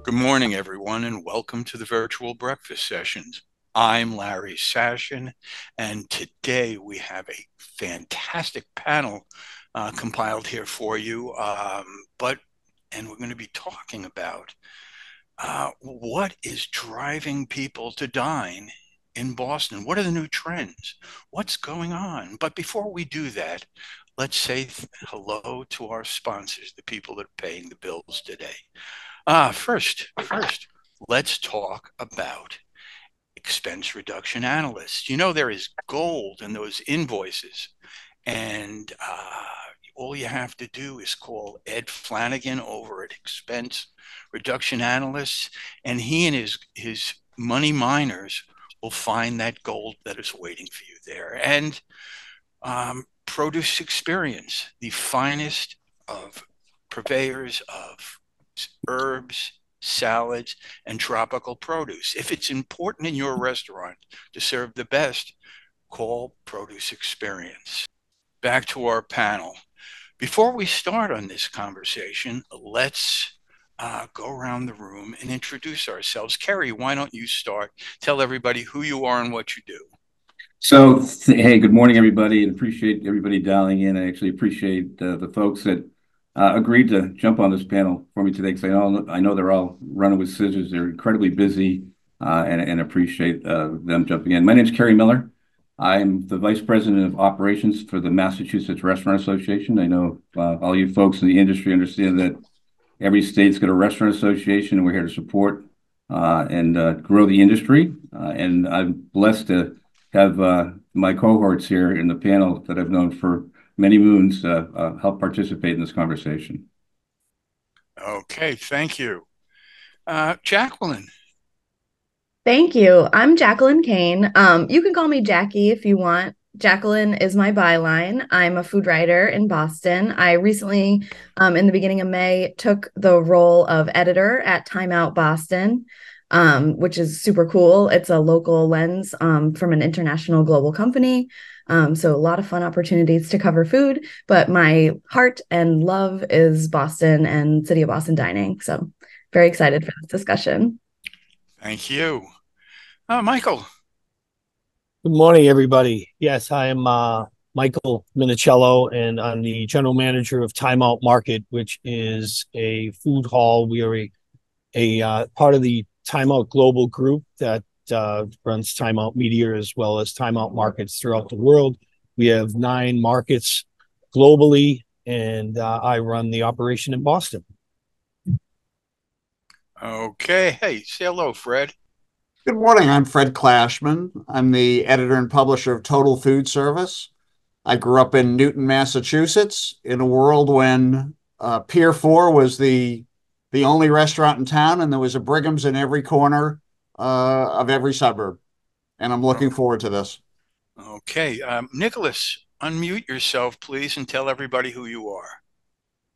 Good morning, everyone, and welcome to the virtual breakfast sessions. I'm Larry Sashin, and today we have a fantastic panel compiled here for you. And we're going to be talking about what is driving people to dine in Boston. What are the new trends? What's going on? But before we do that, let's say hello to our sponsors, the people that are paying the bills today. First, let's talk about expense reduction analysts. You know, there is gold in those invoices, and all you have to do is call Ed Flanagan over at Expense Reduction Analysts, and he and his money miners will find that gold that is waiting for you there. And Produce Experience, the finest of purveyors of herbs, salads, and tropical produce. If it's important in your restaurant to serve the best, call Produce Experience. Back to our panel. Before we start on this conversation, let's go around the room and introduce ourselves. Kerry, why don't you start? Tell everybody who you are and what you do. Hey, good morning, everybody, and appreciate everybody dialing in. I actually appreciate the folks that agreed to jump on this panel for me today because I know they're all running with scissors. They're incredibly busy, and appreciate them jumping in. My name is Kerry Miller. I'm the Vice President of Operations for the Massachusetts Restaurant Association. I know all you folks in the industry understand that every state's got a restaurant association, and we're here to support and grow the industry. And I'm blessed to have my cohorts here in the panel that I've known for many moons help participate in this conversation. Okay, thank you. Jacqueline. Thank you. I'm Jacqueline Kane. You can call me Jackie if you want. Jacqueline is my byline. I'm a food writer in Boston. I recently, in the beginning of May, took the role of editor at Time Out Boston, which is super cool. It's a local lens from an international global company. So a lot of fun opportunities to cover food, but my heart and love is Boston and City of Boston dining. So very excited for this discussion. Thank you. Michael. Good morning, everybody. Yes, I am Michael Minicello, and I'm the general manager of Time Out Market, which is a food hall. We are a part of the Time Out Global Group that runs Time Out Media as well as Time Out Markets throughout the world. We have 9 markets globally, and I run the operation in Boston. Okay. Hey, say hello, Fred. Good morning. I'm Fred Clashman. I'm the editor and publisher of Total Food Service. I grew up in Newton, Massachusetts, in a world when Pier 4 was the only restaurant in town, and there was a Brigham's in every corner of every suburb. And I'm looking forward to this. Okay. Nicholas, unmute yourself, please, and tell everybody who you are.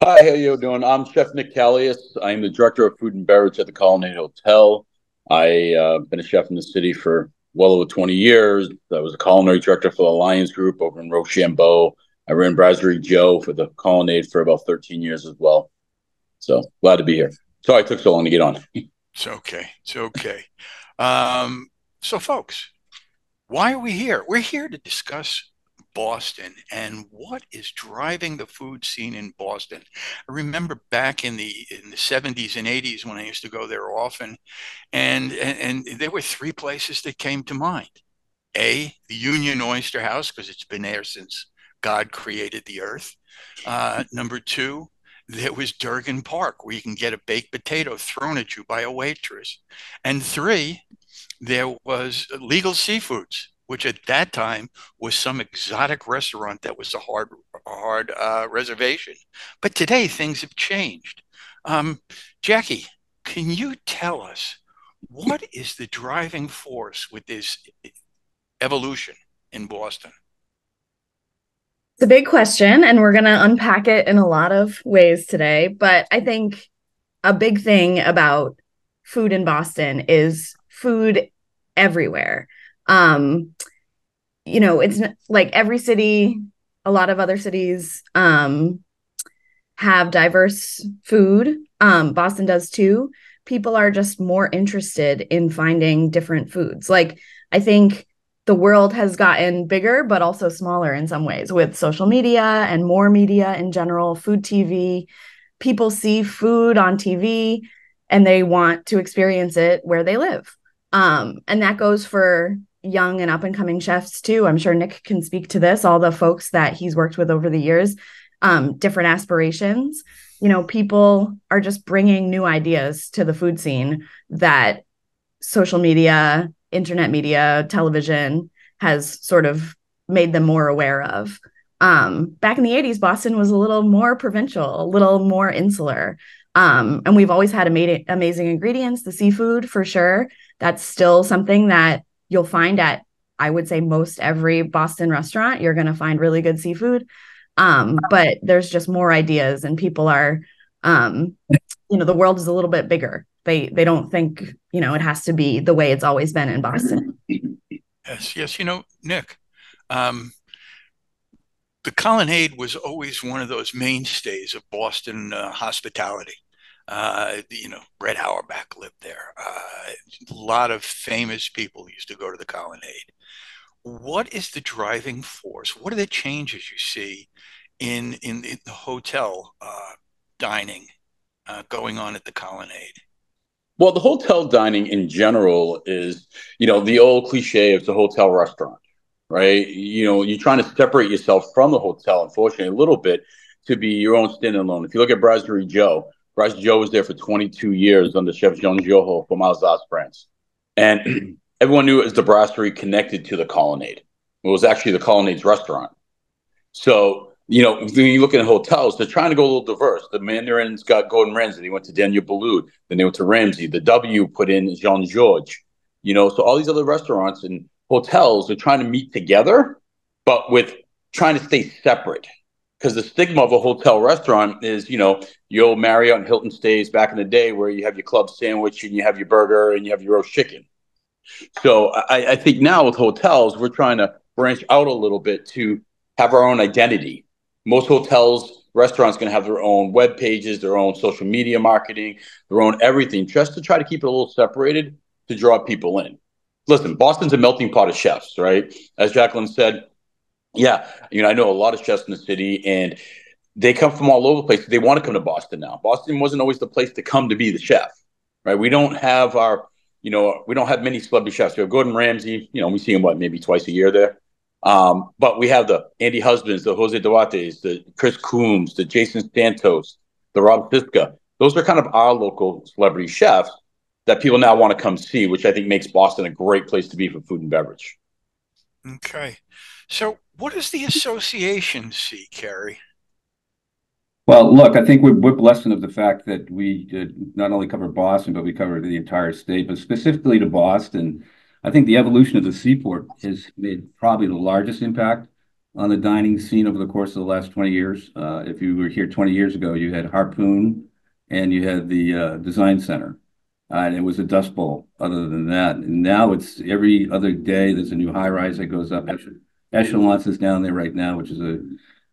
Hi, how you doing? I'm Chef Nick Callius. I'm the director of food and beverage at the Colonnade Hotel. I've been a chef in the city for well over 20 years. I was a culinary director for the Lions Group over in Rochambeau. I ran Brasserie Joe for the Colonnade for about 13 years as well. So glad to be here. Sorry it took so long to get on. It's okay. It's okay. So, folks, why are we here? We're here to discuss Boston and what is driving the food scene in Boston. I remember back in the 70s and 80s when I used to go there often, and there were 3 places that came to mind. A, the Union Oyster House, because it's been there since God created the earth. Number 2, there was Durgin Park, where you can get a baked potato thrown at you by a waitress. And 3, there was Legal Seafoods, which at that time was some exotic restaurant that was a hard reservation. But today things have changed. Jackie, can you tell us what is the driving force with this evolution in Boston? It's a big question, and we're going to unpack it in a lot of ways today. But I think a big thing about food in Boston is food everywhere. It's like every city, a lot of other cities have diverse food. Boston does too, people are just more interested in finding different foods. Like, I think the world has gotten bigger, but also smaller in some ways with social media and more media in general, food TV. People see food on TV and they want to experience it where they live. And that goes for young and up and coming chefs too. I'm sure Nick can speak to this, all the folks that he's worked with over the years, different aspirations. You know, people are just bringing new ideas to the food scene that social media, internet media, television has sort of made them more aware of. Back in the 80s, Boston was a little more provincial, a little more insular. And we've always had amazing ingredients, the seafood for sure. That's still something that you'll find at, I would say, most every Boston restaurant. You're going to find really good seafood. But there's just more ideas, and people are, the world is a little bit bigger. They don't think, it has to be the way it's always been in Boston. Yes. Nick, the Colonnade was always one of those mainstays of Boston hospitality. Red Auerbach lived there. A lot of famous people used to go to the Colonnade. What is the driving force? What are the changes you see in the hotel dining going on at the Colonnade? Well, the hotel dining in general is, the old cliche of the hotel restaurant, right? You're trying to separate yourself from the hotel, unfortunately, a little bit to be your own standalone. If you look at Brasserie Joe was there for 22 years under Chef Jean Joho from Alsace, France. And everyone knew it was the brasserie connected to the Colonnade. It was actually the Colonnade's restaurant. So, when you look at hotels, they're trying to go a little diverse. The Mandarin's got Gordon Ramsay. They went to Daniel Boulud. Then they went to Ramsay. The W put in Jean Georges. So all these other restaurants and hotels are trying to meet together, but with trying to stay separate. Because the stigma of a hotel restaurant is, your old Marriott and Hilton stays back in the day where you have your club sandwich and you have your burger and you have your roast chicken. So I think now with hotels, we're trying to branch out a little bit to have our own identity. Most hotels, restaurants going to have their own web pages, their own social media marketing, their own everything, just to try to keep it a little separated to draw people in. Listen, Boston's a melting pot of chefs, right? As Jacqueline said, yeah, I know a lot of chefs in the city, and they come from all over the place. They want to come to Boston now. Boston wasn't always the place to come to be the chef, right? We don't have we don't have many celebrity chefs. We have Gordon Ramsay. We see him, maybe twice a year there. But we have the Andy Husbands, the Jose Duartes, the Chris Coombs, the Jason Santos, the Rob Siska. Those are kind of our local celebrity chefs that people now want to come see, which I think makes Boston a great place to be for food and beverage. Okay. So what does the association see, Kerry? Well, look, I think we're blessed of the fact that we not only cover Boston, but we cover the entire state, but specifically to Boston. I think the evolution of the seaport has made probably the largest impact on the dining scene over the course of the last 20 years. If you were here 20 years ago, you had Harpoon and you had the Design Center, and it was a Dust Bowl other than that. And now it's every other day there's a new high rise that goes up. Echelons is down there right now, which is a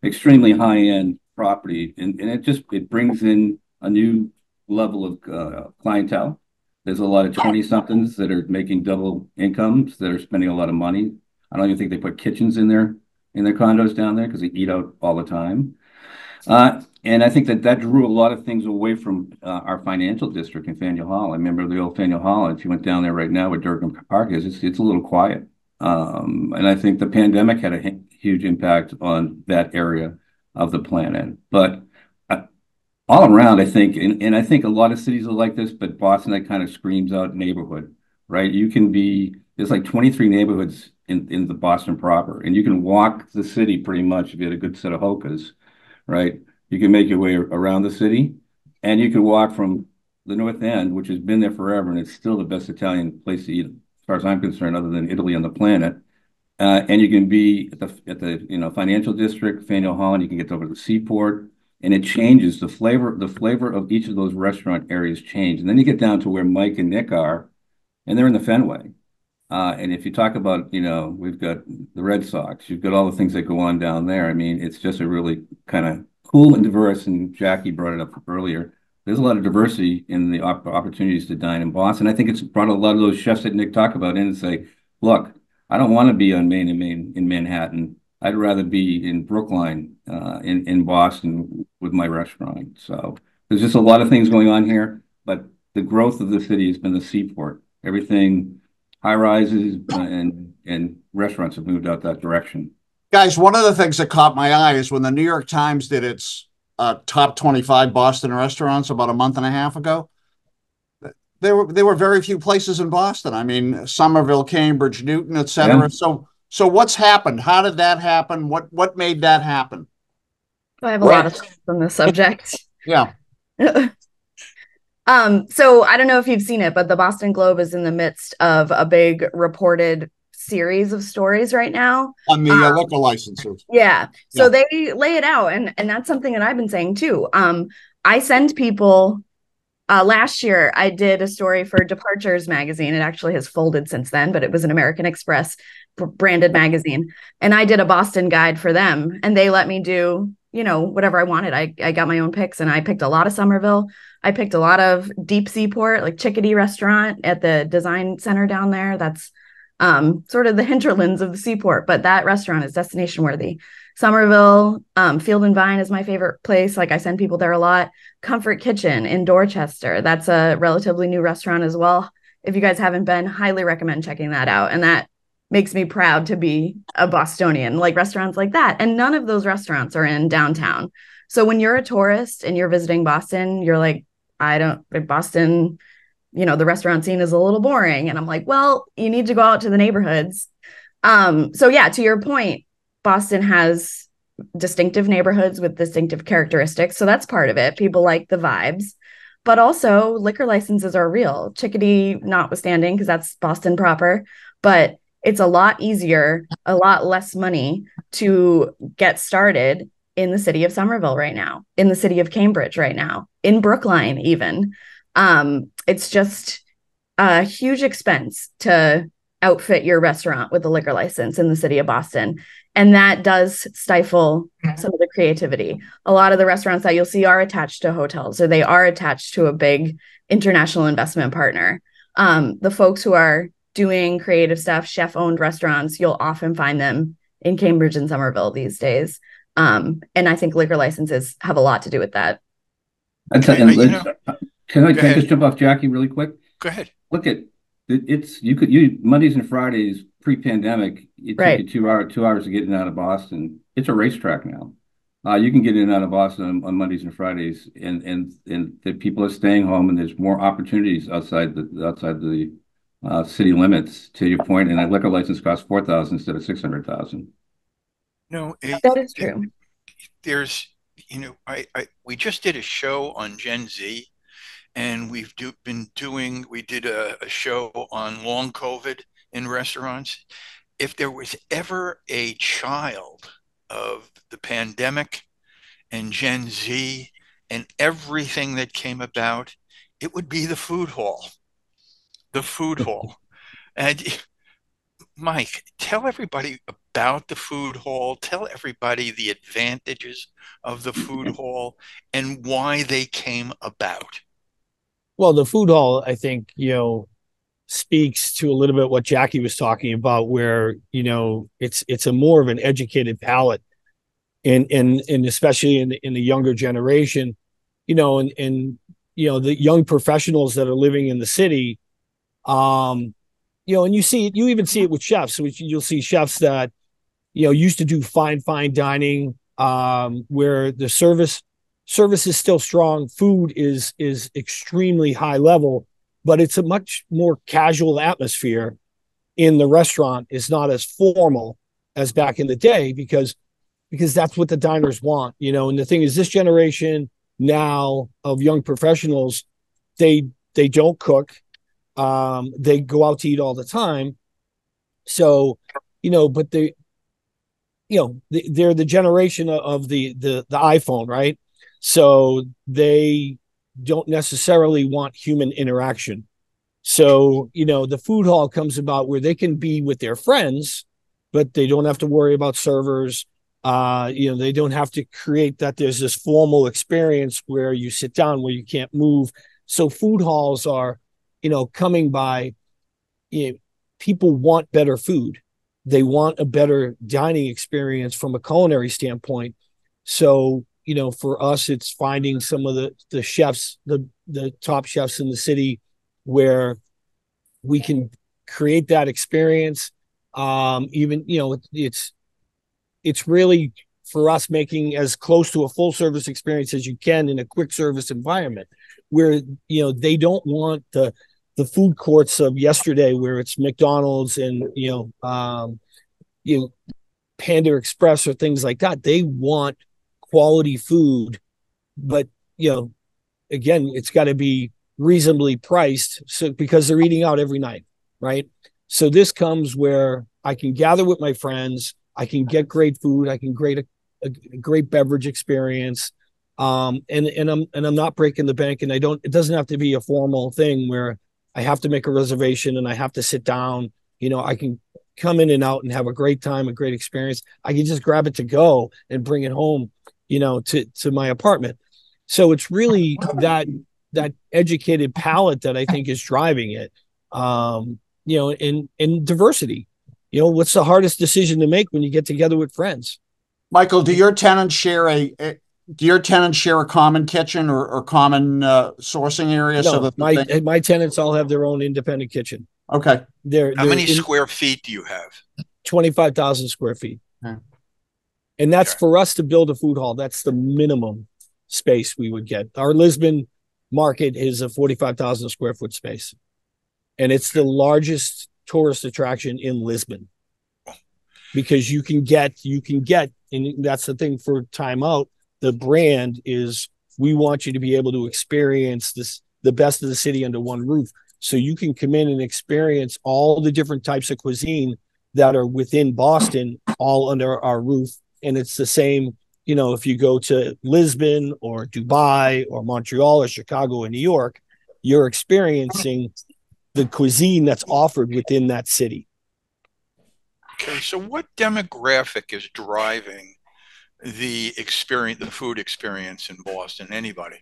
extremely high-end property, and it brings in a new level of clientele. There's a lot of 20-somethings that are making double incomes that are spending a lot of money. I don't even think they put kitchens in their condos down there because they eat out all the time. And I think that drew a lot of things away from our financial district in Faneuil Hall. I remember the old Faneuil Hall. If you went down there right now where Durgin Park is, it's a little quiet. And I think the pandemic had a huge impact on that area of the planet. But all around, I think, and I think a lot of cities are like this, but Boston, that kind of screams out neighborhood, right? There's like 23 neighborhoods in the Boston proper, and you can walk the city pretty much if you had a good set of hokas, right? You can make your way around the city, and you can walk from the North End, which has been there forever, and it's still the best Italian place to eat, as far as I'm concerned, other than Italy on the planet. And you can be at the financial district, Faneuil Hall, and you can get over to the seaport, and it changes the flavor of each of those restaurant areas change. And then you get down to where Mike and Nick are, and they're in the Fenway. And if you talk about, we've got the Red Sox, you've got all the things that go on down there. I mean, it's just a really kind of cool and diverse, and Jackie brought it up earlier, there's a lot of diversity in the opportunities to dine in Boston. I think it's brought a lot of those chefs that Nick talked about in and say, look, I don't want to be on Main and Main in Manhattan. I'd rather be in Brookline, in Boston with my restaurant. So there's just a lot of things going on here, but the growth of the city has been the seaport. Everything, high rises and restaurants have moved out that direction. Guys, one of the things that caught my eye is when the New York Times did its top 25 Boston restaurants about a month and a half ago. There were very few places in Boston. I mean, Somerville, Cambridge, Newton, et cetera. Yeah. So what's happened? How did that happen? What made that happen? I have a lot of thoughts on this subject. Yeah. So I don't know if you've seen it, but the Boston Globe is in the midst of a big reported series of stories right now On the liquor licenses. Yeah. So they lay it out, and that's something that I've been saying too. I send people. Last year, I did a story for Departures magazine. It actually has folded since then, but it was an American Express branded magazine. And I did a Boston guide for them, and they let me do, whatever I wanted. I got my own picks, and I picked a lot of Somerville. I picked a lot of Deep Seaport, like Chickadee Restaurant at the Design Center down there. That's sort of the hinterlands of the seaport, but that restaurant is destination worthy. Somerville, Field and Vine is my favorite place. Like I send people there a lot. Comfort Kitchen in Dorchester. That's a relatively new restaurant as well. If you guys haven't been, highly recommend checking that out. And that makes me proud to be a Bostonian, like restaurants like that. And none of those restaurants are in downtown. So when you're a tourist and you're visiting Boston, you're like, Boston, the restaurant scene is a little boring. And I'm like, well, you need to go out to the neighborhoods. So yeah, to your point, Boston has distinctive neighborhoods with distinctive characteristics. So that's part of it. People like the vibes, but also liquor licenses are real. Chickadee notwithstanding, because that's Boston proper, but it's a lot easier, a lot less money to get started in the city of Somerville right now, in the city of Cambridge right now, in Brookline even. It's just a huge expense to outfit your restaurant with a liquor license in the city of Boston. And that does stifle some of the creativity. A lot of the restaurants that you'll see are attached to hotels, or they are attached to a big international investment partner. The folks who are doing creative stuff, chef-owned restaurants, you'll often find them in Cambridge and Somerville these days. And I think liquor licenses have a lot to do with that. Can I just jump off Jackie really quick? Go ahead. Look at Mondays and Fridays pre-pandemic. It took you 2 hours to get in and out of Boston. It's a racetrack now. You can get in and out of Boston on Mondays and Fridays, and the people are staying home, and there's more opportunities outside the city limits. To your point, and that liquor license costs $4,000 instead of $600,000. No, that is true. There's, we just did a show on Gen Z. And we did a show on long COVID in restaurants. If there was ever a child of the pandemic and Gen Z and everything that came about, it would be the food hall. The food hall. And Mike, tell everybody about the food hall. Tell everybody the advantages of the food hall and why they came about. Well, the food hall, I think, speaks to a little bit what Jackie was talking about, where, it's a more of an educated palate, and especially in the younger generation, and the young professionals that are living in the city, and you even see it with chefs, which you'll see chefs that, used to do fine dining, where the service is still strong. Food is extremely high level, but it's a much more casual atmosphere in the restaurant. It's not as formal as back in the day because that's what the diners want, and the thing is, this generation now of young professionals, they don't cook. They go out to eat all the time. So, but they're the generation of the iPhone, right? So they don't necessarily want human interaction. So, the food hall comes about where they can be with their friends, but they don't have to worry about servers. They don't have to create that there's this formal experience where you sit down, where you can't move. So food halls are, coming by. People want better food. They want a better dining experience from a culinary standpoint. So, for us, it's finding some of the chefs, the top chefs in the city, where we can create that experience. Even, it's really for us making as close to a full service experience as you can in a quick service environment where, they don't want the food courts of yesterday where it's McDonald's and, Panda Express or things like that. They want quality food, but, again, it's got to be reasonably priced. So, because they're eating out every night, right? So this comes where I can gather with my friends, I can get great food, I can create a great beverage experience, and I'm not breaking the bank, and it doesn't have to be a formal thing where I have to make a reservation and I have to sit down. I can come in and out and have a great time, a great experience. I can just grab it to go and bring it home, to my apartment. So it's really that educated palate that I think is driving it. In diversity. What's the hardest decision to make when you get together with friends? Michael, do your tenants share a common kitchen or common sourcing area? No, so that my tenants all have their own independent kitchen. Okay. How many square feet do you have? 25,000 square feet. Okay. And that's for us to build a food hall. That's the minimum space we would get. Our Lisbon market is a 45,000 square foot space. And it's the largest tourist attraction in Lisbon because you can get, and that's the thing for Time Out. The brand is, we want you to be able to experience the best of the city under one roof. So you can come in and experience all the different types of cuisine that are within Boston, all under our roof. And it's the same, if you go to Lisbon or Dubai or Montreal or Chicago or New York, you're experiencing the cuisine that's offered within that city. Okay, so what demographic is driving the food experience in Boston? Anybody?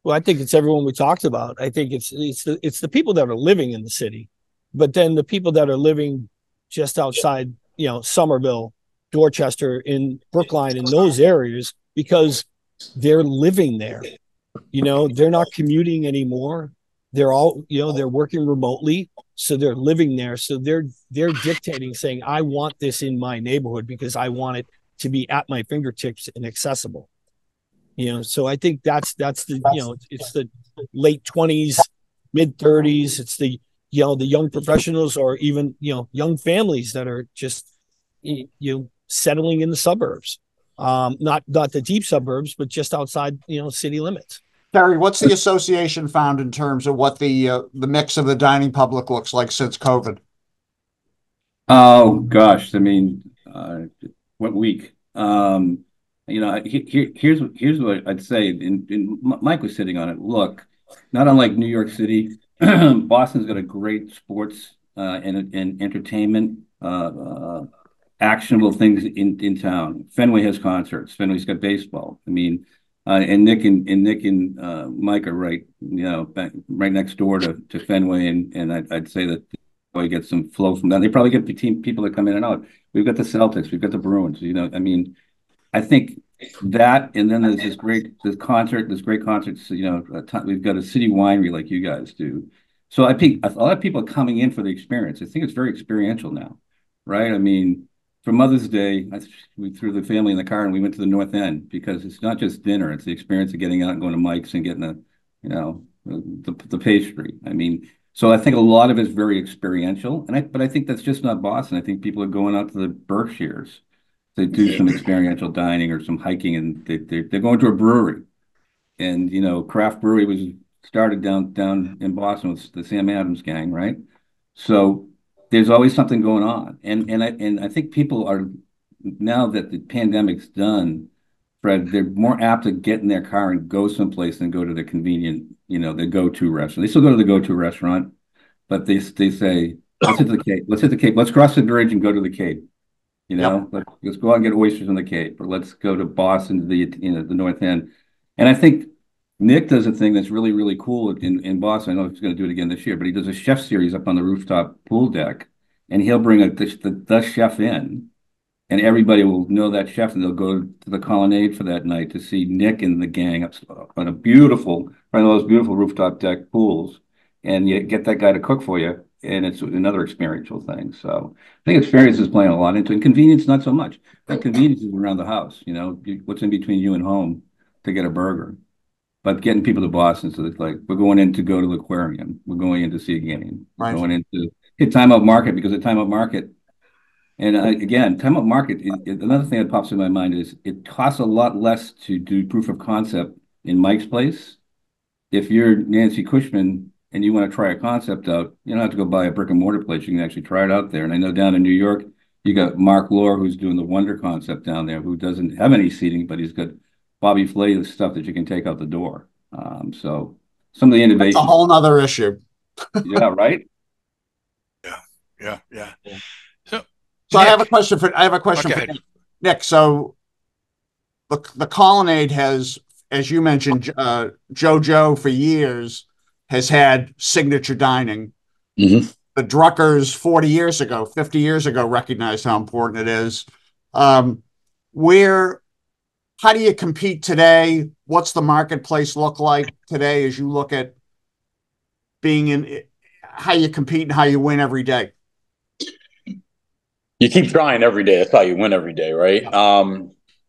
Well, I think it's everyone we talked about. I think it's the people that are living in the city, but then the people that are living just outside, Somerville, Dorchester, in Brookline, in those areas, because they're living there. They're not commuting anymore. They're all, they're working remotely, so they're living there. So they're dictating, saying, I want this in my neighborhood because I want it to be at my fingertips and accessible. So I think that's the, it's the late 20s, mid 30s. It's the young professionals or even, young families that are just, settling in the suburbs. Not the deep suburbs, but just outside, city limits. Terry, what's the association found in terms of what the mix of the dining public looks like since COVID? Oh gosh, I mean, what week? Here's what I'd say. And Mike was sitting on it. Look, not unlike New York City, Boston's got a great sports and entertainment actionable things in town. Fenway has concerts. Fenway's got baseball. I mean. And Nick and Mike are right next door to Fenway, and I'd say that we get some flow from that. They probably get people that come in and out. We've got the Celtics, we've got the Bruins. I mean, I think that, and then there's this great concerts. We've got a city winery like you guys do. So I think a lot of people are coming in for the experience. I think it's very experiential now, right? I mean. For Mother's Day, we threw the family in the car and we went to the North End because it's not just dinner; it's the experience of getting out and going to Mike's and getting the pastry. I mean, so I think a lot of it's very experiential, but I think that's just not Boston. I think people are going out to the Berkshires to do some experiential dining or some hiking, and they're going to a brewery, and craft brewery was started down in Boston with the Sam Adams gang, right? So. There's always something going on, and I think people are, now that the pandemic's done, Fred, they're more apt to get in their car and go someplace than go to the convenient, the go-to restaurant. They still go to the go-to restaurant, but they say, let's hit the Cape, let's cross the bridge and go to the Cape. Yep. Let's go out and get oysters on the Cape, or let's go to Boston to the North End. And I think Nick does a thing that's really, really cool in Boston. I know he's going to do it again this year, but he does a chef series up on the rooftop pool deck, and he'll bring the chef in, and everybody will know that chef, and they'll go to the Colonnade for that night to see Nick and the gang up on one of those beautiful rooftop deck pools, and you get that guy to cook for you, and it's another experiential thing. So I think experience is playing a lot into it. And convenience, not so much. That convenience is around the house. What's in between you and home to get a burger. But getting people to Boston, so it's like we're going in to go to the aquarium, we're going in to see a game, we're going in to hit Time Out Market, because at Time Out Market, and again, Time Out Market, another thing that pops in my mind is it costs a lot less to do proof of concept in Mike's Place. If you're Nancy Cushman and you want to try a concept out, you don't have to go buy a brick and mortar place. You can actually try it out there. And I know down in New York, you got Mark Lohr, who's doing the Wonder concept down there, who doesn't have any seating, but he's got Bobby Flay stuff that you can take out the door. So some of the innovation. That's a whole nother issue. Yeah, right? Yeah. So Nick, I have a question for okay. Nick. So the Colonnade has, as you mentioned, JoJo for years has had signature dining. Mm-hmm. The Druckers 40 years ago, 50 years ago, recognized how important it is. How do you compete today? What's the marketplace look like today as you look at being in, how you compete and how you win every day? You keep trying every day. That's how you win every day, right?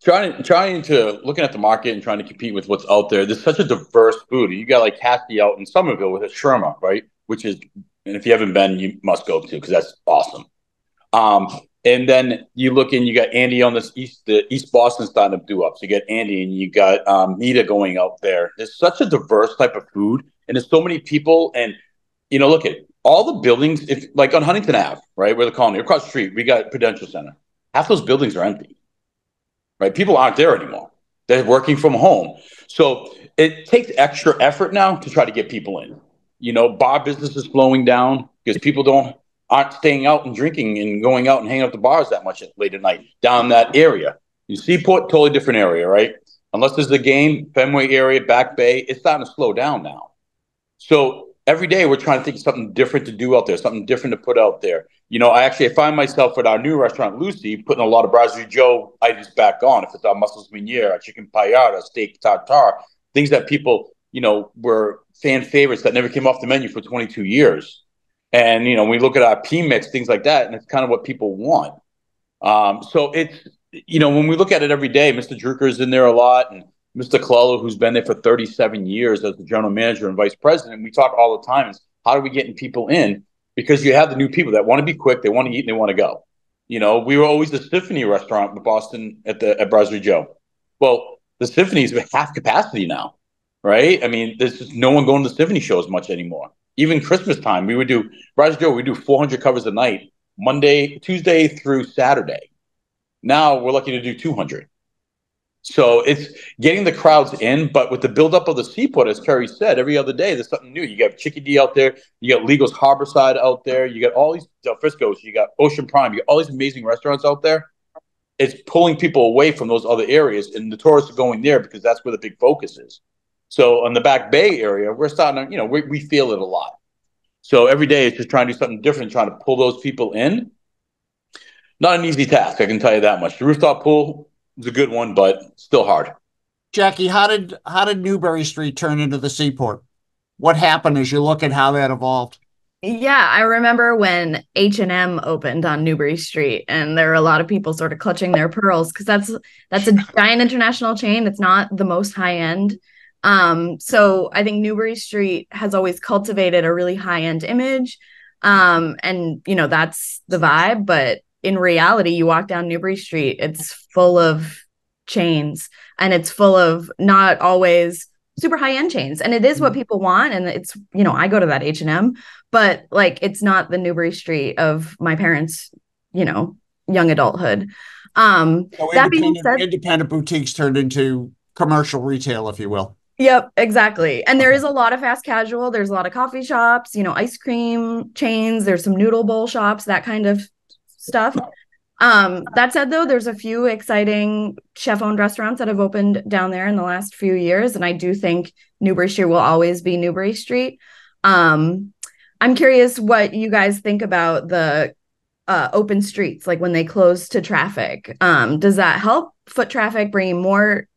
Trying to looking at the market and trying to compete with what's out there. There's such a diverse food. You got like Cassie out in Somerville with a shawarma, right? Which is, and if you haven't been, you must go to, because that's awesome. And then you look and you got Andy on the East Boston starting to do up. So you got Andy and you got Nita going out there. There's such a diverse type of food, and there's so many people. And look at all the buildings. If like on Huntington Ave, right, where the Colony across the street, we got Prudential Center. Half those buildings are empty, right? People aren't there anymore. They're working from home, so it takes extra effort now to try to get people in. Bar business is slowing down because people aren't staying out and drinking and going out and hanging out at the bars that much late at night down that area. Seaport, totally different area, right? Unless there's a game, Fenway area, Back Bay, it's starting to slow down now. So every day we're trying to think of something different to do out there, something different to put out there. I find myself at our new restaurant, Lucy, putting a lot of Brasserie Joe items back on. If it's our mussels meuniere, our chicken paillard, our steak tartare, things that people, were fan favorites that never came off the menu for 22 years. And, we look at our P-mix, things like that, and it's kind of what people want. So it's, when we look at it every day, Mr. Drucker is in there a lot, and Mr. Colello, who's been there for 37 years as the general manager and vice president, we talk all the time is how are we getting people in? Because you have the new people that want to be quick, they want to eat, and they want to go. We were always the Symphony restaurant in Boston at Brasserie Joe. Well, the Symphony is half capacity now, right? I mean, there's just no one going to the Symphony shows much anymore. Even Christmas time, we would do Brasserie Joe. We do 400 covers a night, Tuesday through Saturday. Now we're lucky to do 200. So it's getting the crowds in, but with the buildup of the Seaport, as Kerry said, every other day there's something new. You got Chickadee D out there, you got Legals Harborside out there, you got all these Del Frisco's, you got Ocean Prime, you got all these amazing restaurants out there. It's pulling people away from those other areas, and the tourists are going there because that's where the big focus is. So on the Back Bay area, we're starting to, we feel it a lot. So every day it's just trying to do something different, trying to pull those people in. Not an easy task, I can tell you that much. The rooftop pool is a good one, but still hard. Jackie, how did Newbury Street turn into the Seaport? What happened as you look at how that evolved? Yeah, I remember when H&M opened on Newbury Street, and there were a lot of people sort of clutching their pearls because that's a giant international chain. It's not the most high end. So I think Newbury Street has always cultivated a really high end image. And that's the vibe, but in reality, you walk down Newbury Street, it's full of chains, and it's full of not always super high end chains. And it is what people want. And it's, I go to that H&M, but like, it's not the Newbury Street of my parents, young adulthood. So that being said, independent boutiques turned into commercial retail, if you will. Yep, exactly. And there is a lot of fast casual. There's a lot of coffee shops, ice cream chains. There's some noodle bowl shops, that kind of stuff. That said, though, there's a few exciting chef-owned restaurants that have opened down there in the last few years, and I do think Newbury Street will always be Newbury Street. I'm curious what you guys think about the open streets, like when they close to traffic. Does that help foot traffic, bringing more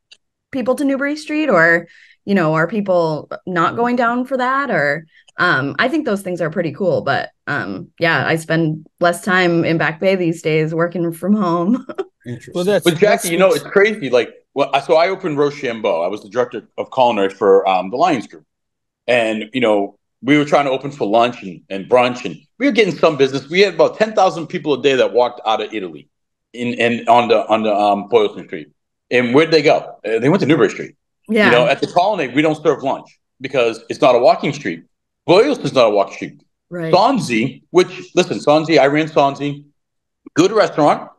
people to Newbury Street, or are people not going down for that? Or I think those things are pretty cool, but yeah, I spend less time in Back Bay these days working from home. Interesting. Well, but Jackie, it's crazy. Like, so I opened Rochambeau. I was the director of culinary for the Lions Group, and we were trying to open for lunch and brunch, and we were getting some business. We had about 10,000 people a day that walked out of Italy on the Boylston Street. And where'd they go? They went to Newbury Street. Yeah. At the Colonnade, we don't serve lunch because it's not a walking street. Boylston's not a walking street. Right. Swansea, Swansea, I ran Swansea. Good restaurant,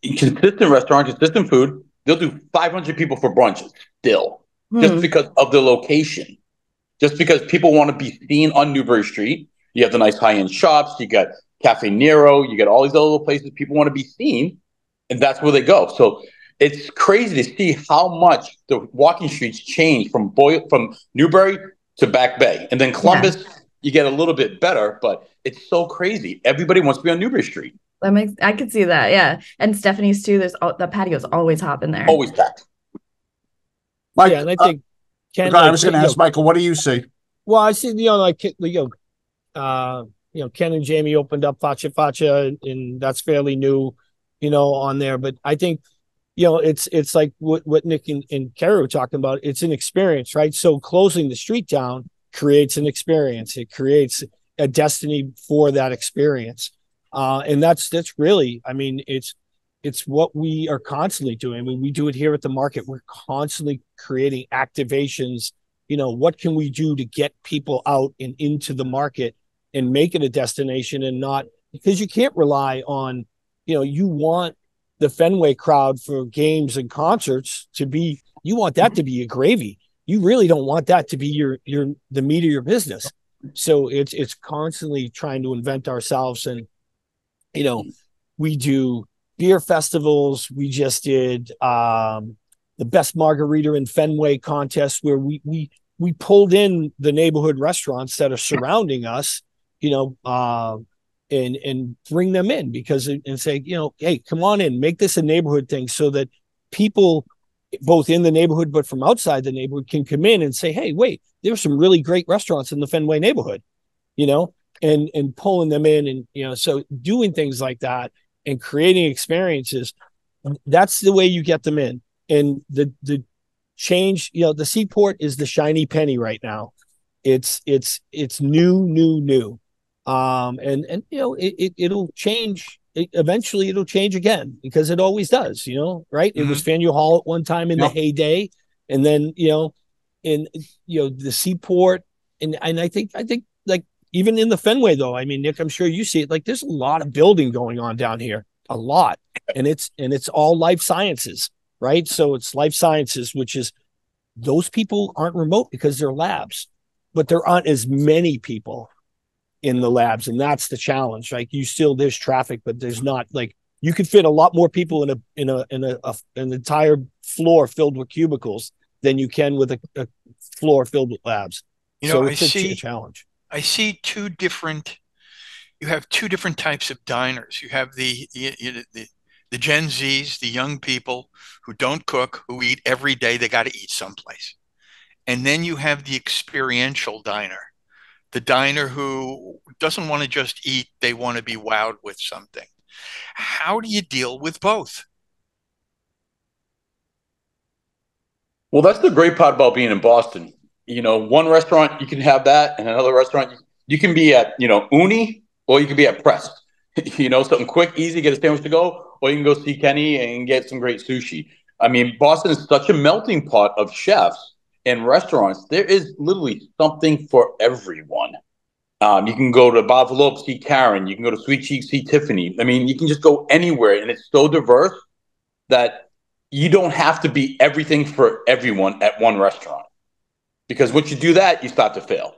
consistent food. They'll do 500 people for brunch still, just because of the location. Just because people want to be seen on Newbury Street. You have the nice high-end shops. You got Cafe Nero. You got all these other little places people want to be seen, and that's where they go. So it's crazy to see how much the walking streets change from Newbury to Back Bay. And then Columbus, you get a little bit better, but it's so crazy. Everybody wants to be on Newbury Street. I could see that, yeah. And Stephanie's too. The patio's always hopping there. Always packed. Mike, yeah, and I think I was going to ask Michael, what do you see? Well, I see, Ken and Jamie opened up Faccia, and that's fairly new, on there. But I think, it's like what Nick and Carrie were talking about. It's an experience, right? So closing the street down creates an experience. It creates a destiny for that experience. And that's really, it's what we are constantly doing. We do it here at the market. We're constantly creating activations. What can we do to get people out and into the market and make it a destination, and not, because you can't rely on, you want the Fenway crowd for games and concerts you want that to be your gravy. You really don't want that to be the meat of your business. So it's constantly trying to invent ourselves. And, we do beer festivals. We just did the best margarita in Fenway contest, where we pulled in the neighborhood restaurants that are surrounding us, and bring them in, and say, hey, come on in, make this a neighborhood thing, so that people both in the neighborhood but from outside the neighborhood can come in and say, hey, wait, there's some really great restaurants in the Fenway neighborhood, and pulling them in, and so doing things like that and creating experiences, that's the way you get them in. And the change, the Seaport is the shiny penny right now. It's new. And it'll change. Eventually it'll change again, because it always does, right? It was Faneuil Hall at one time in the heyday. And then, the Seaport. And I think like, even in the Fenway though, Nick, I'm sure you see it, like there's a lot of building going on down here, a lot. And it's all life sciences, right? So it's life sciences, which is, those people aren't remote because they're labs, but there aren't as many people in the labs. And that's the challenge. Like, there's traffic, but there's not, like, you could fit a lot more people in an entire floor filled with cubicles than you can with a floor filled with labs. So it's a challenge. I see you have two different types of diners. You have the Gen Zs, the young people who don't cook, who eat every day. They got to eat someplace. And then you have the experiential diner, the diner who doesn't want to just eat. They want to be wowed with something. How do you deal with both? Well, that's the great part about being in Boston. One restaurant, you can have that, and another restaurant, you can be at, Uni, or you can be at Press. Something quick, easy, get a sandwich to go, or you can go see Kenny and get some great sushi. Boston is such a melting pot of chefs and restaurants. There is literally something for everyone. You can go to Bob Vallone, see Karen. You can go to Sweet Cheek, see Tiffany. You can just go anywhere, and it's so diverse that you don't have to be everything for everyone at one restaurant. Because once you do that, you start to fail.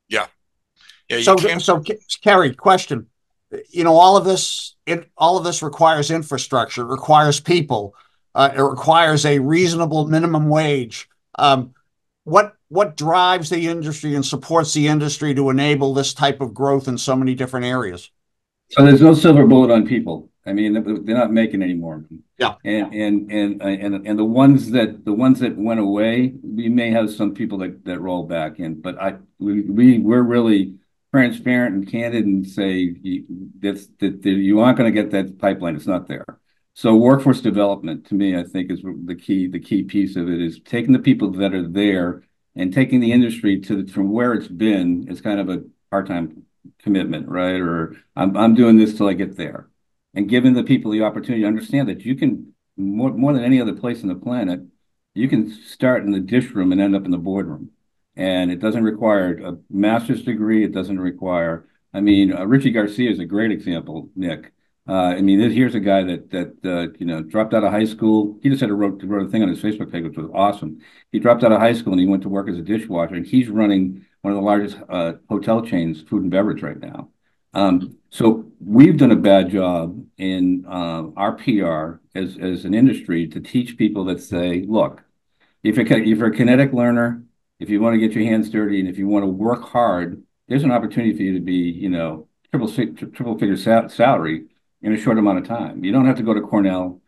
Yeah. So Carrie, question. all of this requires infrastructure, it requires people, it requires a reasonable minimum wage. What drives the industry and supports the industry to enable this type of growth in so many different areas? So there's no silver bullet on people. I mean, they're not making any more. Yeah. And the ones that went away, we may have some people that roll back in, but we're really transparent and candid and say that you aren't going to get that pipeline. It's not there. So workforce development, to me, I think is the key piece of it, is taking the people that are there and taking the industry from where it's been. It's kind of a part-time commitment, right? Or I'm doing this till I get there, and giving the people the opportunity to understand that you can, more than any other place on the planet, you can start in the dish room and end up in the boardroom. And it doesn't require a master's degree. It doesn't require, I mean, Richie Garcia is a great example, Nick. I mean, here's a guy that dropped out of high school. He just wrote a thing on his Facebook page, which was awesome. He dropped out of high school and he went to work as a dishwasher, and he's running one of the largest hotel chains, food and beverage, right now. So we've done a bad job in our PR as an industry to teach people that say, look, if you're a kinetic learner, if you want to get your hands dirty, and if you want to work hard, there's an opportunity for you to be, triple figure salary in a short amount of time. You don't have to go to Cornell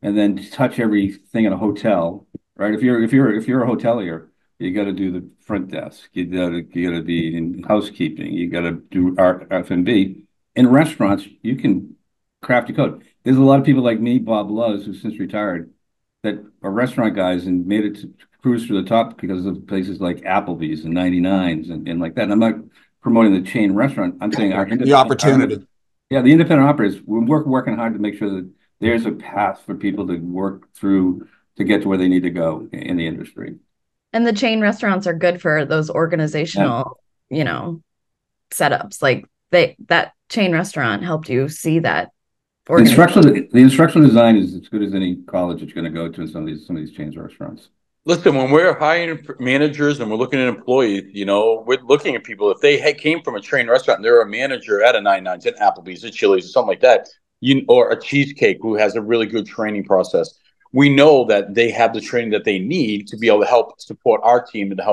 and then touch everything in a hotel, right? If you're a hotelier, you got to do the front desk. You got to be in housekeeping. You got to do F&B. In restaurants, you can craft your code. There's a lot of people like me, Bob Luz, who's since retired, that are restaurant guys and made it to cruise through the top because of places like Applebee's and 99s and like that. And I'm not promoting the chain restaurant. I'm saying the opportunity. The independent operators, we're working hard to make sure that there's a path for people to work through to get to where they need to go in the industry. And the chain restaurants are good for those organizational, setups. Like that chain restaurant helped you see that. The instructional design is as good as any college that you're going to go to in some of these chain restaurants. Listen, when we're hiring managers and we're looking at employees, we're looking at people. If they came from a chain restaurant and they're a manager at a 99's, at Applebee's, at Chili's, or something like that, or a Cheesecake who has a really good training process, we know that they have the training that they need to be able to help support our team and to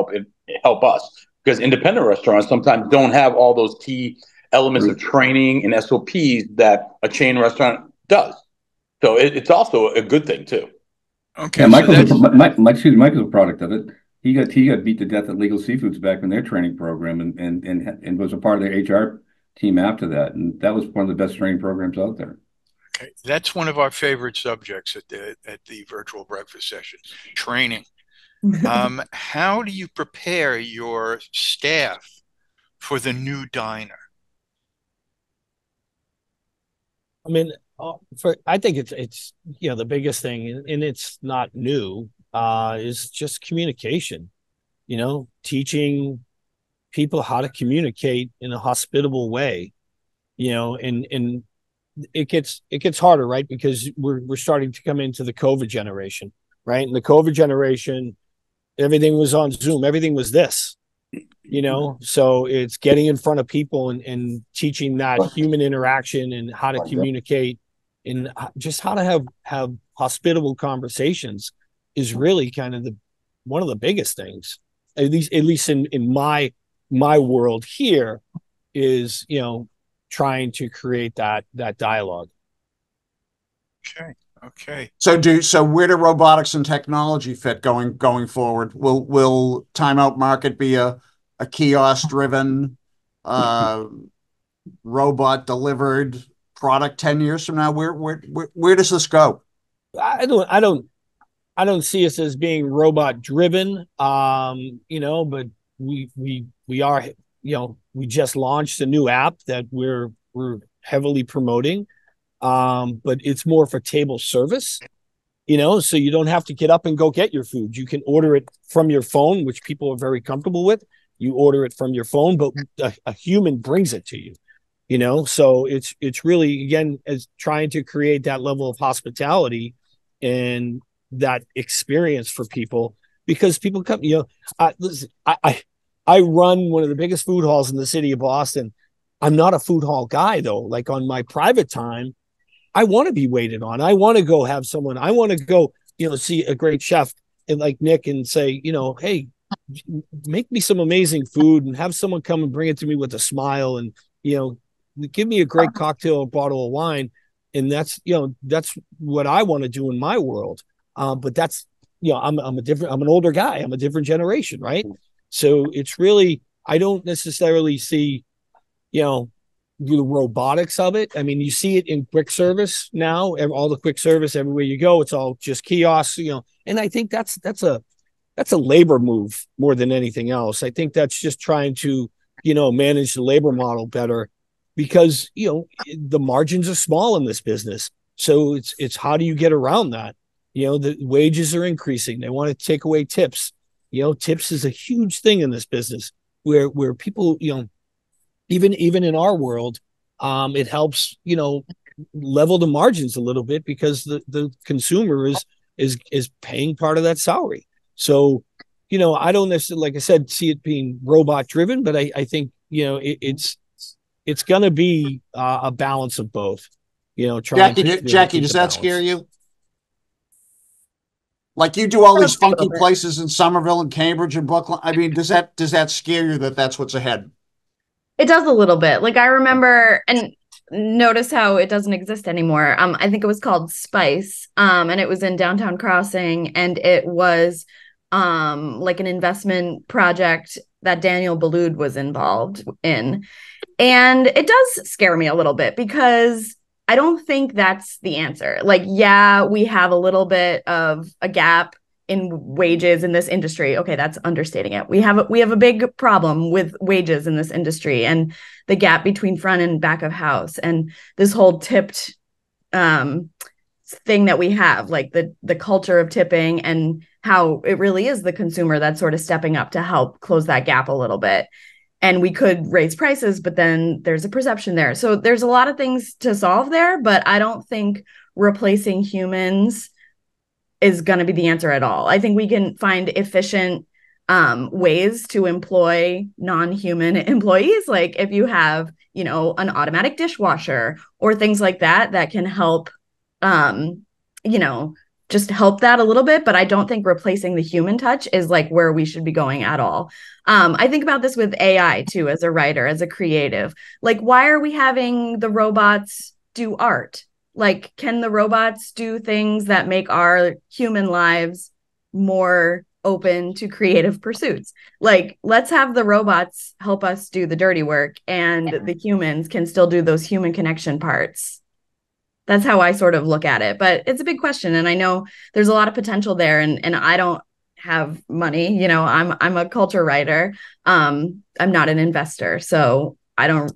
help us. Because independent restaurants sometimes don't have all those key elements of training and SOPs that a chain restaurant does. So it's also a good thing too. Okay, yeah, Michael's a product of it. He got beat to death at Legal Seafoods back in their training program, and was a part of their HR team after that, and that was one of the best training programs out there. Okay, that's one of our favorite subjects at the virtual breakfast sessions: training. How do you prepare your staff for the new diner? I mean, I think it's the biggest thing, and it's not new, is just communication. Teaching people how to communicate in a hospitable way. And it gets harder, right? Because we're starting to come into the COVID generation, right? And the COVID generation, everything was on Zoom, everything was this. So it's getting in front of people and teaching that human interaction and how to communicate and just how to have hospitable conversations is really kind of one of the biggest things, at least in my world here, is trying to create that dialogue. Okay. So where do robotics and technology fit going forward? Will Timeout Market be a kiosk-driven, robot-delivered product 10 years from now? Where does this go? I don't see us as being robot-driven, but we are, we just launched a new app that we're heavily promoting, but it's more for table service. So you don't have to get up and go get your food. You can order it from your phone, which people are very comfortable with. You order it from your phone, but a human brings it to you. So it's really, again, as trying to create that level of hospitality and that experience for people, because people come. Listen, I run one of the biggest food halls in the city of Boston. I'm not a food hall guy though. Like on my private time, I want to be waited on. I want to go have someone. I want to go, see a great chef and like Nick and say, hey, make me some amazing food and have someone come and bring it to me with a smile and give me a great cocktail or bottle of wine. And that's what I want to do in my world. But that's I'm an older guy. I'm a different generation, right? So it's really, I don't necessarily see the robotics of it. I mean, you see it in quick service now. All the quick service everywhere you go, it's all just kiosks. And I think that's a labor move more than anything else. I think that's just trying to manage the labor model better, because the margins are small in this business. So it's how do you get around that? The wages are increasing. They want to take away tips. Tips is a huge thing in this business where people even in our world, it helps level the margins a little bit, because the consumer is paying part of that salary. So I don't necessarily, like I said, see it being robot driven, but I think it's going to be a balance of both. Jackie, does that scare you? Like, you do all these funky places in Somerville and Cambridge and Brooklyn. I mean, does that scare you that that's what's ahead? It does a little bit. Like, I remember, and notice how it doesn't exist anymore. I think it was called Spice, and it was in Downtown Crossing, and it was like an investment project that Daniel Boulud was involved in. And it does scare me a little bit, because I don't think that's the answer. Like, yeah, we have a little bit of a gap in wages in this industry. Okay, that's understating it. We have a big problem with wages in this industry, and the gap between front and back of house, and this whole tipped thing that we have, like the culture of tipping, and how it really is the consumer that's sort of stepping up to help close that gap a little bit. And we could raise prices, but then there's a perception there. So there's a lot of things to solve there, but I don't think replacing humans is going to be the answer at all. I think we can find efficient ways to employ non-human employees. Like, if you have, an automatic dishwasher or things like that, that can help, just help that a little bit. But I don't think replacing the human touch is like where we should be going at all. I think about this with AI too, as a writer, as a creative. Like, why are we having the robots do art? Like, can the robots do things that make our human lives more open to creative pursuits? Like, let's have the robots help us do the dirty work, and the humans can still do those human connection parts. That's how I sort of look at it. But it's a big question, and I know there's a lot of potential there, and I don't have money. I'm a culture writer. I'm not an investor, so I don't,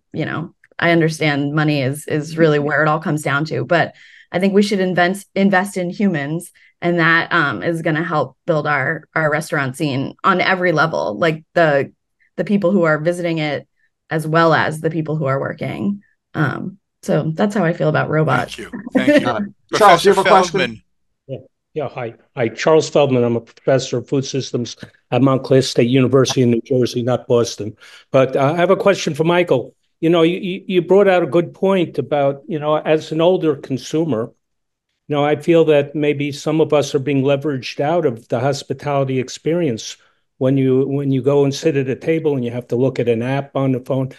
I understand money is really where it all comes down to. But I think we should invest in humans, and that is going to help build our restaurant scene on every level, like the people who are visiting it, as well as the people who are working. So that's how I feel about robots. Thank you. Charles, you have a question? Yeah. Hi. Charles Feldman. I'm a professor of food systems at Montclair State University in New Jersey, not Boston. But I have a question for Michael. You brought out a good point about, as an older consumer, I feel that maybe some of us are being leveraged out of the hospitality experience when you go and sit at a table and you have to look at an app on the phone.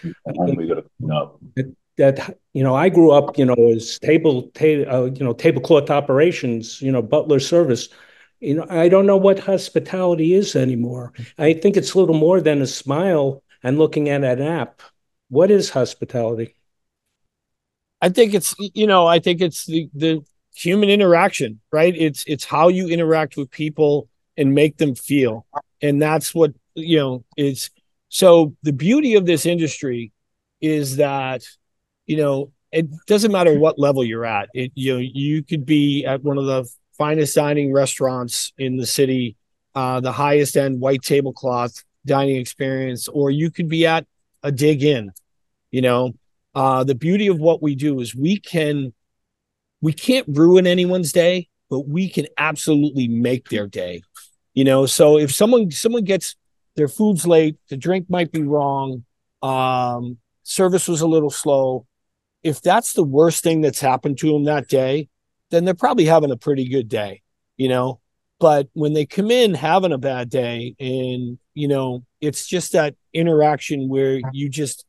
I grew up, as tablecloth operations, butler service. I don't know what hospitality is anymore. I think it's a little more than a smile and looking at an app. What is hospitality? I think it's the human interaction, right? It's how you interact with people and make them feel. And that's what, is. So the beauty of this industry is that, it doesn't matter what level you're at. You could be at one of the finest dining restaurants in the city, the highest end white tablecloth dining experience, or you could be at a Dig Inn. The beauty of what we do is we can't ruin anyone's day, but we can absolutely make their day. So if someone gets their food's late, the drink might be wrong, service was a little slow. If that's the worst thing that's happened to them that day, then they're probably having a pretty good day, you know. But when they come in having a bad day, and you know, it's just that interaction where you just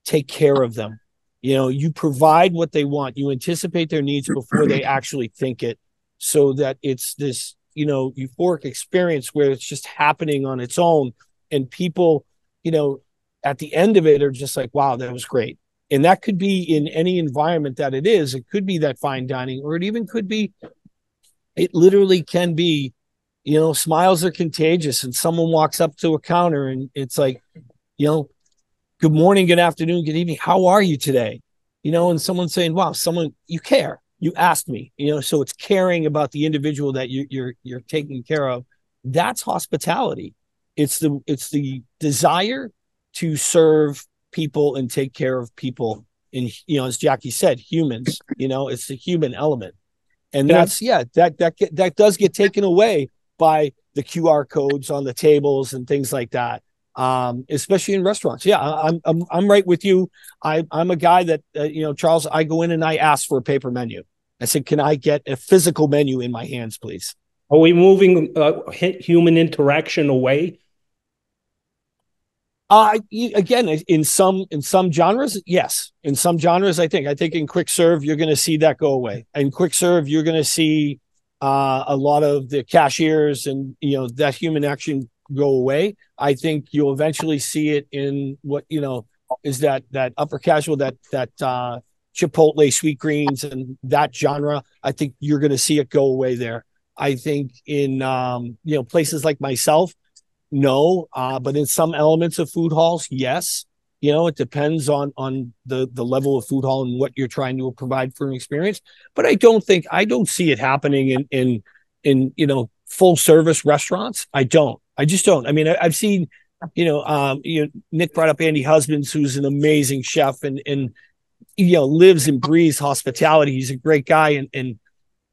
take care of them. You know, you provide what they want. You anticipate their needs before they actually think it, so that it's this, you know, euphoric experience where it's just happening on its own. And people, you know, at the end of it are just like, wow, that was great. And that could be in any environment that it is. It could be that fine dining, or it even could be, it literally can be, you know, smiles are contagious, and someone walks up to a counter and it's like, you know, good morning, good afternoon, good evening. How are you today? You know, and someone saying, wow, someone, you care. You asked me, you know, so it's caring about the individual that you're taking care of. That's hospitality. It's the desire to serve people and take care of people. And, you know, as Jackie said, humans, you know, it's the human element. And that's, yeah, that does get taken away by the QR codes on the tables and things like that. Especially in restaurants. Yeah, I'm right with you. I'm a guy that, you know, Charles, I go in and I ask for a paper menu. I said, can I get a physical menu in my hands, please? Are we moving human interaction away? Again, in some genres, yes. In some genres, I think in quick serve, you're going to see that go away. In quick serve, you're going to see a lot of the cashiers and, you know, that human action go away. I think you'll eventually see it in what, you know, is that upper casual, that Chipotle, sweet greens, and that genre. I think you're going to see it go away there. I think in you know, places like myself, no, but in some elements of food halls, yes. You know, it depends on the level of food hall and what you're trying to provide for an experience. But I don't see it happening in you know, full service restaurants. I just don't. I mean, I've seen, you know, Nick brought up Andy Husbands, who's an amazing chef and you know, lives and breathes hospitality. He's a great guy, and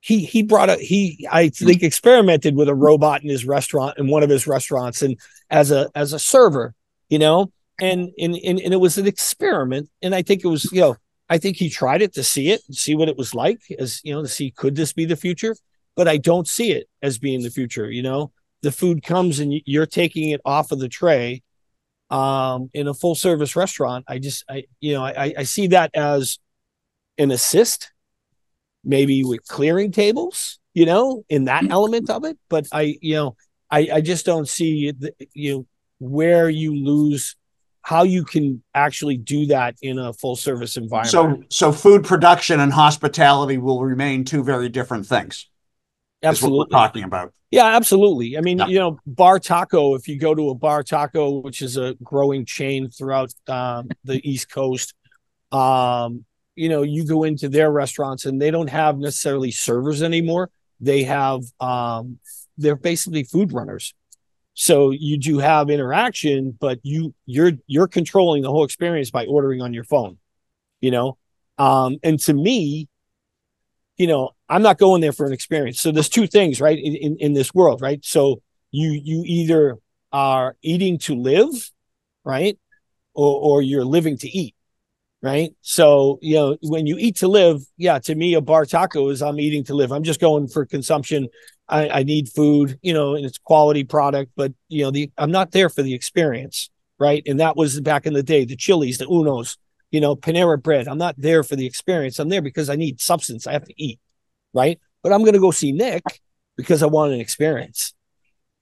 I think experimented with a robot in his restaurant, in one of his restaurants, and as a server, you know, and it was an experiment, and I think it was, you know, I think he tried it to see what it was like, as you know, to see, could this be the future? But I don't see it as being the future. You know, the food comes and you're taking it off of the tray. In a full service restaurant, I see that as an assist, maybe with clearing tables, you know, in that element of it. But I just don't see you know, where you lose, how you can actually do that in a full service environment. So food production and hospitality will remain two very different things. Absolutely. Is what we're talking about. Yeah, absolutely. I mean, yeah. You know, Bar Taco, if you go to a Bar Taco, which is a growing chain throughout the East Coast, you know, you go into their restaurants and they don't have necessarily servers anymore. They have, they're basically food runners. So you do have interaction, but you're controlling the whole experience by ordering on your phone, you know? And to me, you know, I'm not going there for an experience. So there's two things, right, in this world, right? So you either are eating to live, right, or you're living to eat, right? So, you know, when you eat to live, yeah, to me, a Bar Taco is I'm eating to live. I'm just going for consumption. I need food, you know, and it's quality product, but you know, I'm not there for the experience, right? And that was back in the day, the Chili's, the Unos, you know, Panera Bread. I'm not there for the experience. I'm there because I need substance. I have to eat, right? But I'm going to go see Nick because I want an experience,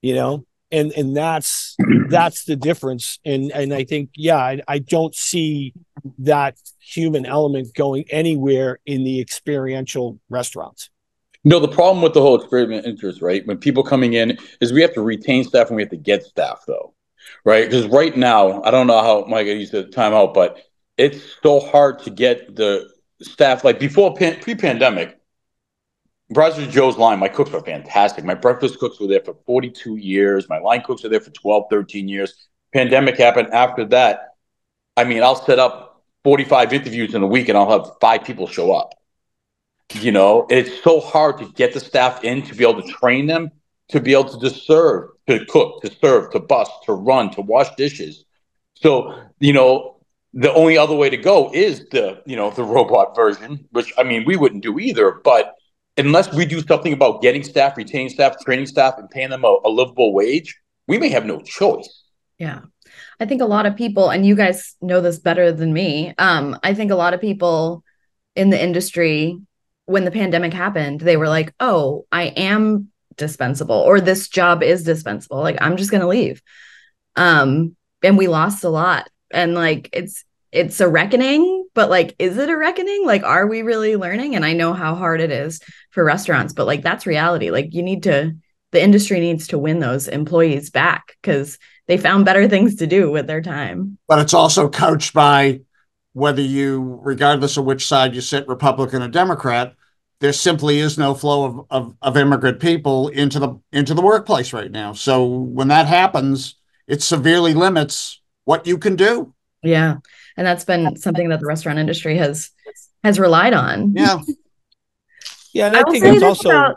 you know, and that's the difference. And I think, yeah, I don't see that human element going anywhere in the experiential restaurants. No, the problem with the whole experiment interest, right? When people coming in is we have to retain staff and we have to get staff, though, right? Because right now, I don't know how Mike used the timeout, but it's so hard to get the staff. Like before, pre-pandemic, Brazos Joe's line, my cooks were fantastic. My breakfast cooks were there for 42 years. My line cooks are there for 12, 13 years. Pandemic happened. After that, I mean, I'll set up 45 interviews in a week and I'll have 5 people show up. You know, it's so hard to get the staff in to be able to train them, to be able to just serve, to cook, to serve, to bus, to run, to wash dishes. So, you know, the only other way to go is the robot version, which I mean we wouldn't do either. But unless we do something about getting staff, retaining staff, training staff, and paying them a livable wage, we may have no choice. Yeah. I think a lot of people, and you guys know this better than me, I think a lot of people in the industry, when the pandemic happened, they were like, oh, I am dispensable, or this job is dispensable. Like, I'm just going to leave. And we lost a lot. And like, it's a reckoning, but like, is it a reckoning? Like, are we really learning? And I know how hard it is for restaurants, but like, that's reality. Like, the industry needs to win those employees back because they found better things to do with their time. But it's also coached by whether you, regardless of which side you sit, Republican or Democrat, there simply is no flow of immigrant people into the workplace right now. So when that happens, it severely limits what you can do. Yeah. And that's been something that the restaurant industry has relied on. Yeah. Yeah. And I think it's also,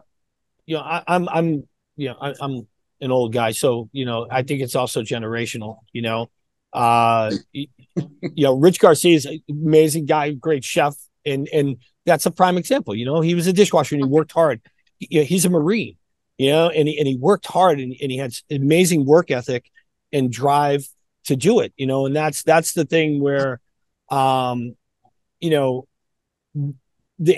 I'm an old guy. So, I think it's also generational, Rich Garcia is an amazing guy, great chef. And that's a prime example. He was a dishwasher and he worked hard. He's a Marine, and he worked hard and he had amazing work ethic and drive to do it, and that's the thing where, the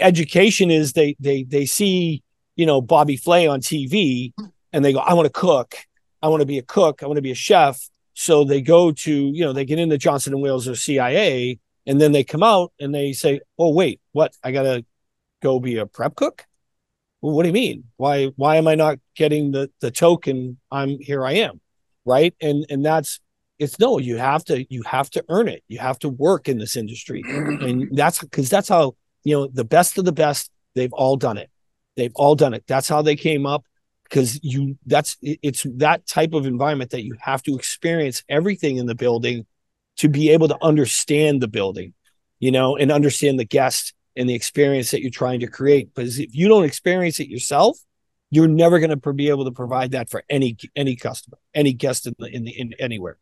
education is they see, Bobby Flay on TV and they go, I want to cook. I want to be a cook. I want to be a chef. So they go to, they get into Johnson & Wales or CIA, and then they come out and they say, oh, wait, what? I got to go be a prep cook? Well, what do you mean? Why am I not getting the token? Here I am. Right. And no, you have to earn it. You have to work in this industry. And that's how, the best of the best, they've all done it. That's how they came up. Because it's that type of environment that you have to experience everything in the building to be able to understand the building, and understand the guest and the experience that you're trying to create. Because if you don't experience it yourself, you're never going to be able to provide that for any customer, any guest in anywhere.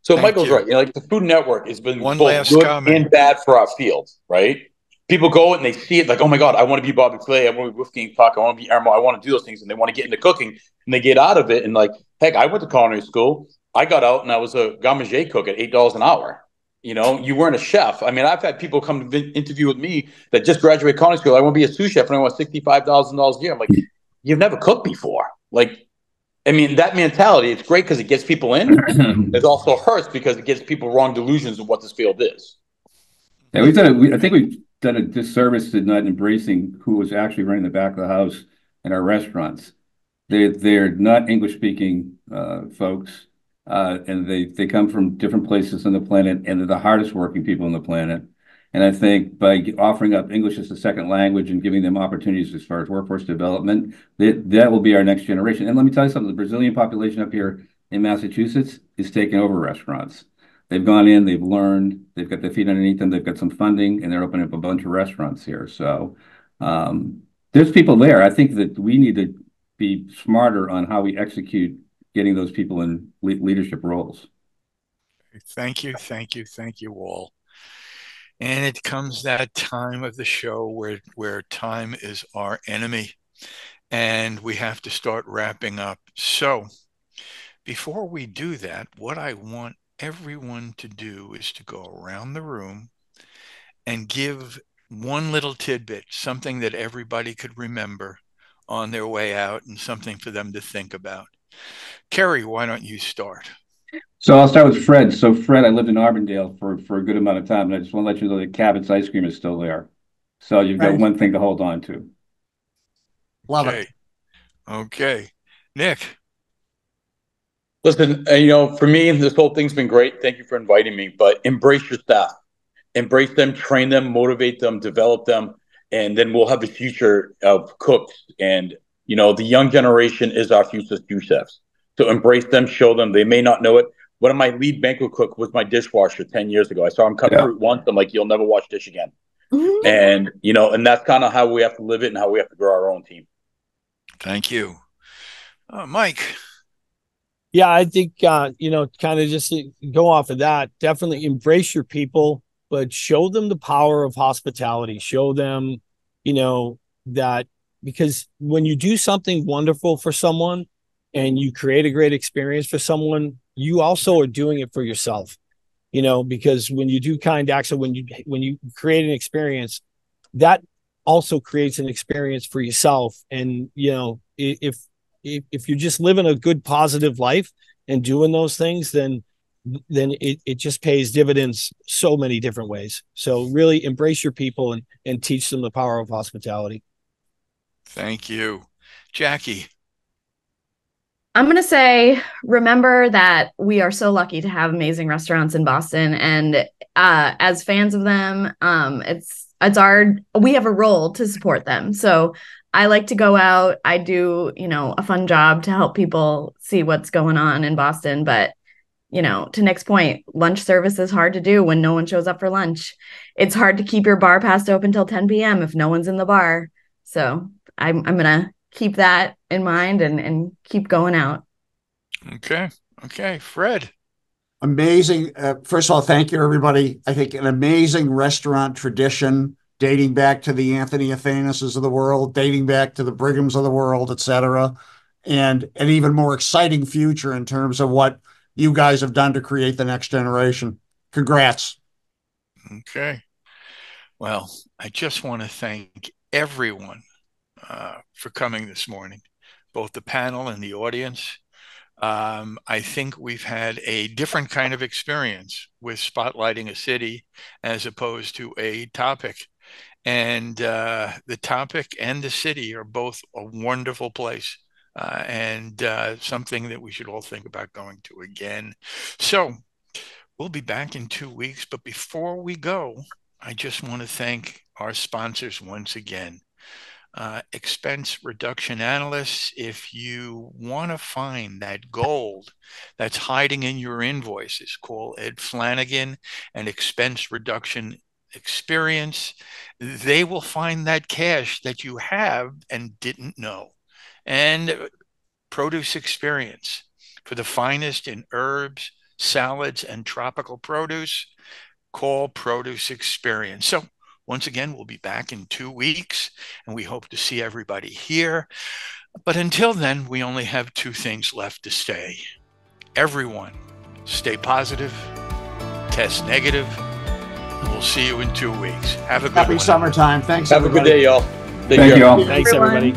So Michael's right. Like the Food Network has been One both last good comment. and bad for our field, right? People go and they see it like, oh my God, I want to be Bobby Flay, I want to be Wolfgang Puck, I want to be Ermo, I want to do those things, and they want to get into cooking, and they get out of it, and like, heck, I went to culinary school, I got out and I was a garde manger cook at $8 an hour. You weren't a chef. I mean, I've had people come to interview with me that just graduated culinary school. I want to be a sous chef and I want $65,000 a year. I'm like, you've never cooked before. Like, I mean, that mentality, it's great because it gets people in. It also hurts because it gives people wrong delusions of what this field is. Yeah, I think we've done a disservice to not embracing who was actually running the back of the house in our restaurants. They're not English speaking folks, and they come from different places on the planet, and they're the hardest working people on the planet. And I think by offering up English as a second language and giving them opportunities as far as workforce development, that will be our next generation. And let me tell you something: the Brazilian population up here in Massachusetts is taking over restaurants. They've gone in, they've learned, they've got their feet underneath them, they've got some funding, and they're opening up a bunch of restaurants here. So there's people there. I think that we need to be smarter on how we execute getting those people in leadership roles. Thank you all. And it comes that time of the show where time is our enemy, and we have to start wrapping up. So before we do that, what I want everyone to do is to go around the room and give one little tidbit, something that everybody could remember on their way out and something for them to think about. Kerry, why don't you start? So I'll start with Fred. So Fred, I lived in Auburndale for a good amount of time, and I just want to let you know that Cabot's ice cream is still there. So you've got one thing to hold on to. Love it. Okay. Nick. Listen, for me, this whole thing's been great. Thank you for inviting me, but embrace your staff. Embrace them, train them, motivate them, develop them, and then we'll have the future of cooks. And, the young generation is our future sous chefs. So embrace them, show them. They may not know it. One of my lead banquet cook was my dishwasher 10 years ago. I saw him cut fruit once. I'm like, you'll never wash dish again. Mm-hmm. And, and that's kind of how we have to live it and how we have to grow our own team. Thank you. Mike. Yeah, I think kind of just to go off of that, definitely embrace your people, but show them the power of hospitality. Show them, that because when you do something wonderful for someone and you create a great experience for someone, you also are doing it for yourself. Because when you do kind acts, or when you create an experience, that also creates an experience for yourself. And if you're just living a good positive life and doing those things, then it just pays dividends so many different ways. So really embrace your people and teach them the power of hospitality. Thank you. Jackie. I'm going to say, remember that we are so lucky to have amazing restaurants in Boston. And as fans of them, we have a role to support them. So I like to go out. I do, a fun job to help people see what's going on in Boston. But, to Nick's point, lunch service is hard to do when no one shows up for lunch. It's hard to keep your bar past open till 10 p.m. if no one's in the bar. So I'm going to keep that in mind and keep going out. Okay. Fred. Amazing. First of all, thank you, everybody. I think an amazing restaurant tradition dating back to the Anthony Athanases of the world, dating back to the Brighams of the world, et cetera, and an even more exciting future in terms of what you guys have done to create the next generation. Congrats. Okay. Well, I just want to thank everyone for coming this morning, both the panel and the audience. I think we've had a different kind of experience with spotlighting a city as opposed to a topic. And the topic and the city are both a wonderful place and something that we should all think about going to again. So we'll be back in 2 weeks. But before we go, I just want to thank our sponsors once again. Expense reduction analysts, if you want to find that gold that's hiding in your invoices, call Ed Flanagan and Expense Reduction Experience. They will find that cash that you have and didn't know. And Produce Experience, for the finest in herbs, salads, and tropical produce, call Produce Experience. So once again, we'll be back in 2 weeks, and we hope to see everybody here. But until then, we only have two things left to say. Everyone, stay positive, test negative, and we'll see you in 2 weeks. Have a good one. Happy summertime. Thanks, Have everybody. a good day, y'all. Thank you all. Thanks, everybody.